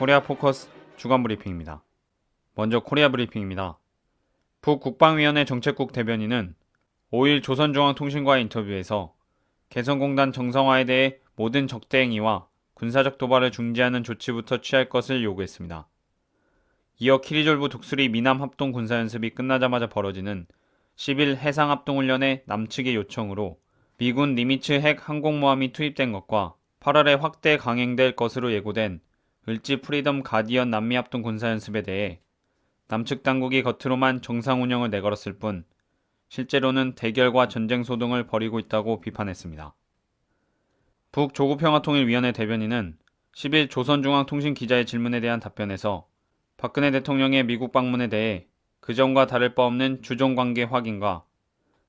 코리아 포커스 주간 브리핑입니다. 먼저 코리아 브리핑입니다. 북국방위원회 정책국 대변인은 5일 조선중앙통신과의 인터뷰에서 개성공단 정상화에 대해 모든 적대 행위와 군사적 도발을 중지하는 조치부터 취할 것을 요구했습니다. 이어 키리졸브 독수리 미남 합동 군사연습이 끝나자마자 벌어지는 10일 해상합동훈련의 남측의 요청으로 미군 니미츠 핵 항공모함이 투입된 것과 8월에 확대 강행될 것으로 예고된 을지 프리덤 가디언 남미합동 군사연습에 대해 남측 당국이 겉으로만 정상 운영을 내걸었을 뿐 실제로는 대결과 전쟁 소동을 벌이고 있다고 비판했습니다. 북조국평화통일위원회 대변인은 10일 조선중앙통신 기자의 질문에 대한 답변에서 박근혜 대통령의 미국 방문에 대해 그전과 다를 바 없는 주종관계 확인과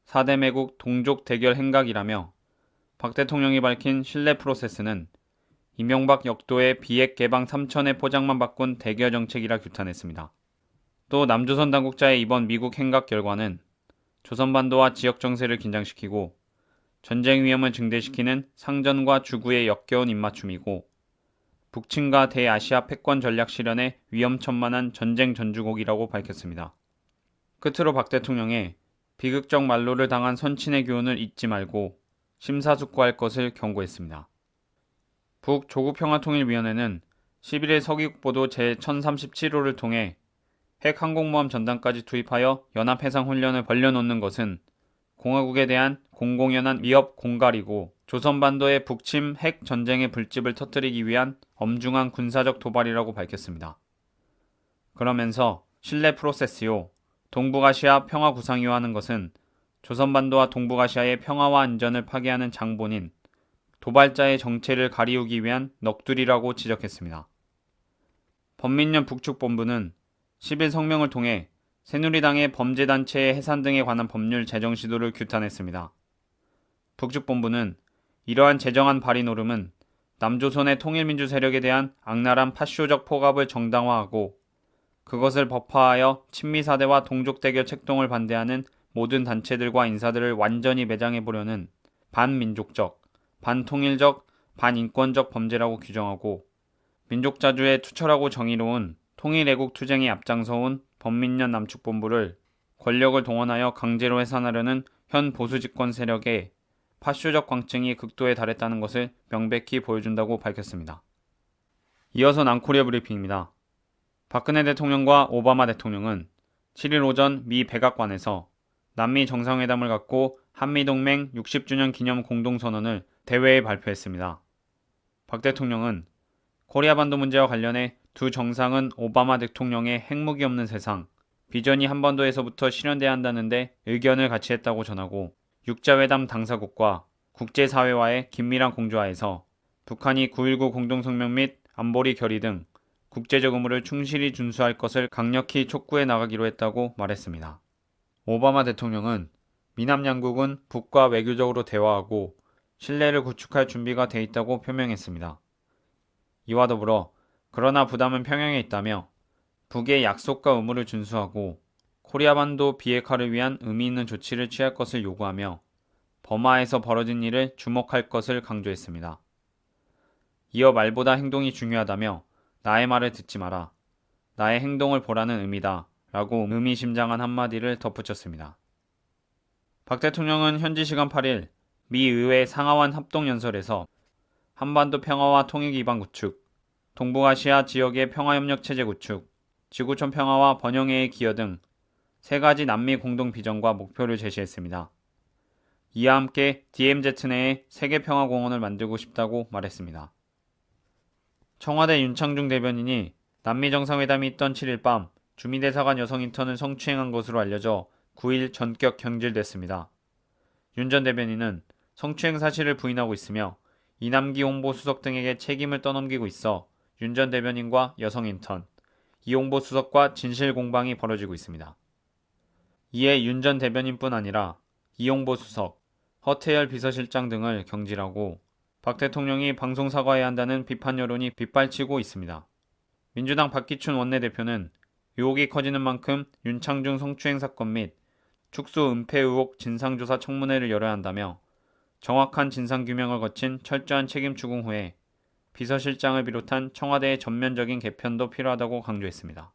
4대 매국 동족 대결 행각이라며 박 대통령이 밝힌 신뢰 프로세스는 이명박 역도의 비핵 개방 3천의 포장만 바꾼 대결 정책이라 규탄했습니다. 또 남조선 당국자의 이번 미국 행각 결과는 조선반도와 지역 정세를 긴장시키고 전쟁 위험을 증대시키는 상전과 주구의 역겨운 입맞춤이고 북침과 대아시아 패권 전략 실현의 위험천만한 전쟁 전주곡이라고 밝혔습니다. 끝으로 박 대통령의 비극적 만로를 당한 선친의 교훈을 잊지 말고 심사숙고할 것을 경고했습니다. 북조국평화통일위원회는 11일 서귀국보도 제1037호를 통해 핵 항공모함 전단까지 투입하여 연합해상훈련을 벌려놓는 것은 공화국에 대한 공공연한 위협 공갈이고 조선반도의 북침 핵 전쟁의 불집을 터뜨리기 위한 엄중한 군사적 도발이라고 밝혔습니다. 그러면서 신뢰 프로세스요, 동북아시아 평화 구상이요 하는 것은 조선반도와 동북아시아의 평화와 안전을 파괴하는 장본인 도발자의 정체를 가리우기 위한 넋두리라고 지적했습니다. 범민련 북측본부는 10일 성명을 통해 새누리당의 범죄단체의 해산 등에 관한 법률 제정 시도를 규탄했습니다. 북측본부는 이러한 제정안 발의 노름은 남조선의 통일민주 세력에 대한 악랄한 파쇼적 포갑을 정당화하고 그것을 법화하여 친미사대와 동족대결 책동을 반대하는 모든 단체들과 인사들을 완전히 매장해보려는 반민족적, 반통일적, 반인권적 범죄라고 규정하고 민족자주의 투철하고 정의로운 통일애국 투쟁에 앞장서온 범민련 남측본부를 권력을 동원하여 강제로 해산하려는 현 보수집권 세력의 파쇼적 광증이 극도에 달했다는 것을 명백히 보여준다고 밝혔습니다. 이어서 남코리아 브리핑입니다. 박근혜 대통령과 오바마 대통령은 7일 오전 미 백악관에서 남미 정상회담을 갖고 한미동맹 60주년 기념 공동선언을 대회에 발표했습니다. 박 대통령은 코리아 반도 문제와 관련해 두 정상은 오바마 대통령의 핵무기 없는 세상, 비전이 한반도에서부터 실현돼야 한다는데 의견을 같이 했다고 전하고 육자회담 당사국과 국제사회와의 긴밀한 공조하에서 북한이 9.19 공동성명 및 안보리 결의 등 국제적 의무를 충실히 준수할 것을 강력히 촉구해 나가기로 했다고 말했습니다. 오바마 대통령은 미남 양국은 북과 외교적으로 대화하고 신뢰를 구축할 준비가 돼 있다고 표명했습니다. 이와 더불어 그러나 부담은 평양에 있다며 북의 약속과 의무를 준수하고 코리아 반도 비핵화를 위한 의미 있는 조치를 취할 것을 요구하며 버마에서 벌어진 일을 주목할 것을 강조했습니다. 이어 말보다 행동이 중요하다며 나의 말을 듣지 마라, 나의 행동을 보라는 의미다 라고 의미심장한 한마디를 덧붙였습니다. 박 대통령은 현지 시간 8일 미 의회 상하원 합동연설에서 한반도 평화와 통일 기반 구축, 동북아시아 지역의 평화협력 체제 구축, 지구촌 평화와 번영회의 기여 등 세 가지 남미 공동 비전과 목표를 제시했습니다. 이와 함께 DMZ 내에 세계평화공원을 만들고 싶다고 말했습니다. 청와대 윤창중 대변인이 남미 정상회담이 있던 7일 밤 주미대사관 여성 인턴을 성추행한 것으로 알려져 9일 전격 경질됐습니다. 윤 전 대변인은 성추행 사실을 부인하고 있으며 이남기 홍보수석 등에게 책임을 떠넘기고 있어 윤 전 대변인과 여성 인턴, 이 홍보수석과 진실 공방이 벌어지고 있습니다. 이에 윤 전 대변인뿐 아니라 이 홍보수석, 허태열 비서실장 등을 경질하고 박 대통령이 방송 사과해야 한다는 비판 여론이 빗발치고 있습니다. 민주당 박기춘 원내대표는 의혹이 커지는 만큼 윤창중 성추행 사건 및 축소 은폐 의혹 진상조사 청문회를 열어야 한다며 정확한 진상규명을 거친 철저한 책임 추궁 후에 비서실장을 비롯한 청와대의 전면적인 개편도 필요하다고 강조했습니다.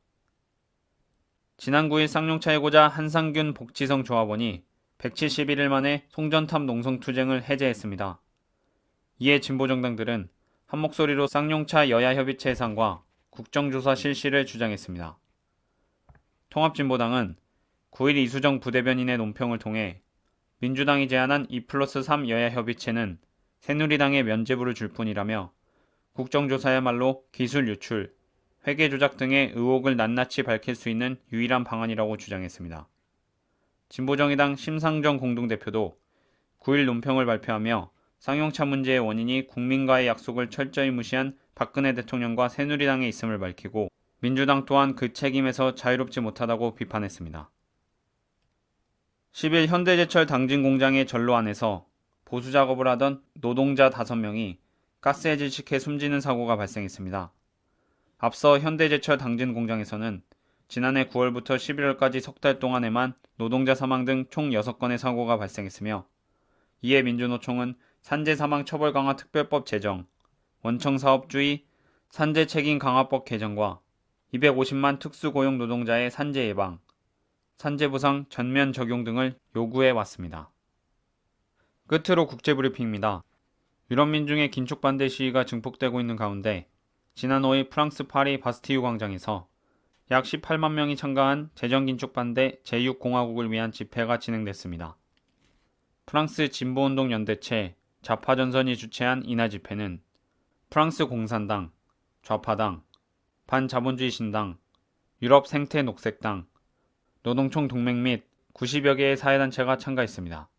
지난 9일 쌍용차 해고자 한상균 복지성 조합원이 171일 만에 송전탑 농성투쟁을 해제했습니다. 이에 진보정당들은 한 목소리로 쌍용차 여야협의체 해산과 국정조사 실시를 주장했습니다. 통합진보당은 9일 이수정 부대변인의 논평을 통해 민주당이 제안한 2+3 여야협의체는 새누리당에 면죄부를 줄 뿐이라며 국정조사야말로 기술 유출, 회계 조작 등의 의혹을 낱낱이 밝힐 수 있는 유일한 방안이라고 주장했습니다. 진보정의당 심상정 공동대표도 9일 논평을 발표하며 쌍용차 문제의 원인이 국민과의 약속을 철저히 무시한 박근혜 대통령과 새누리당에 있음을 밝히고 민주당 또한 그 책임에서 자유롭지 못하다고 비판했습니다. 10일 현대제철 당진 공장의 전로 안에서 보수 작업을 하던 노동자 5명이 가스에 질식해 숨지는 사고가 발생했습니다. 앞서 현대제철 당진 공장에서는 지난해 9월부터 11월까지 석 달 동안에만 노동자 사망 등 총 6건의 사고가 발생했으며 이에 민주노총은 산재사망 처벌 강화 특별법 제정, 원청사업주의 산재책임 강화법 개정과 250만 특수고용 노동자의 산재 예방, 산재보상 전면 적용 등을 요구해 왔습니다. 끝으로 국제브리핑입니다. 유럽 민중의 긴축 반대 시위가 증폭되고 있는 가운데 지난 5일 프랑스 파리 바스티유 광장에서 약 18만 명이 참가한 재정긴축 반대 제6공화국을 위한 집회가 진행됐습니다. 프랑스 진보운동 연대체 좌파전선이 주최한 이날 집회는 프랑스 공산당, 좌파당, 반자본주의 신당, 유럽 생태 녹색당, 노동총 동맹 및 90여 개의 사회단체가 참가했습니다.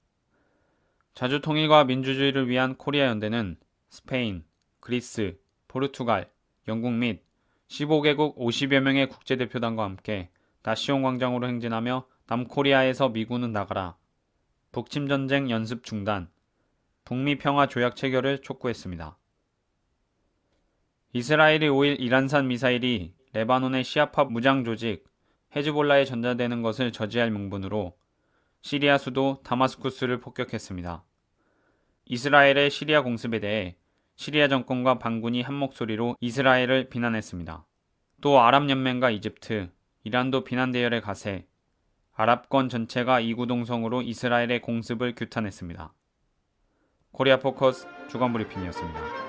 자주통일과 민주주의를 위한 코리아 연대는 스페인, 그리스, 포르투갈, 영국 및 15개국 50여 명의 국제대표단과 함께 나시온 광장으로 행진하며 남코리아에서 미군은 나가라, 북침전쟁 연습 중단, 북미 평화 조약 체결을 촉구했습니다. 이스라엘이 5일 이란산 미사일이 레바논의 시아파 무장 조직 헤즈볼라에 전달되는 것을 저지할 명분으로 시리아 수도 다마스쿠스를 폭격했습니다. 이스라엘의 시리아 공습에 대해 시리아 정권과 반군이 한 목소리로 이스라엘을 비난했습니다. 또 아랍연맹과 이집트, 이란도 비난 대열에 가세, 아랍권 전체가 이구동성으로 이스라엘의 공습을 규탄했습니다. 코리아 포커스 주간 브리핑이었습니다.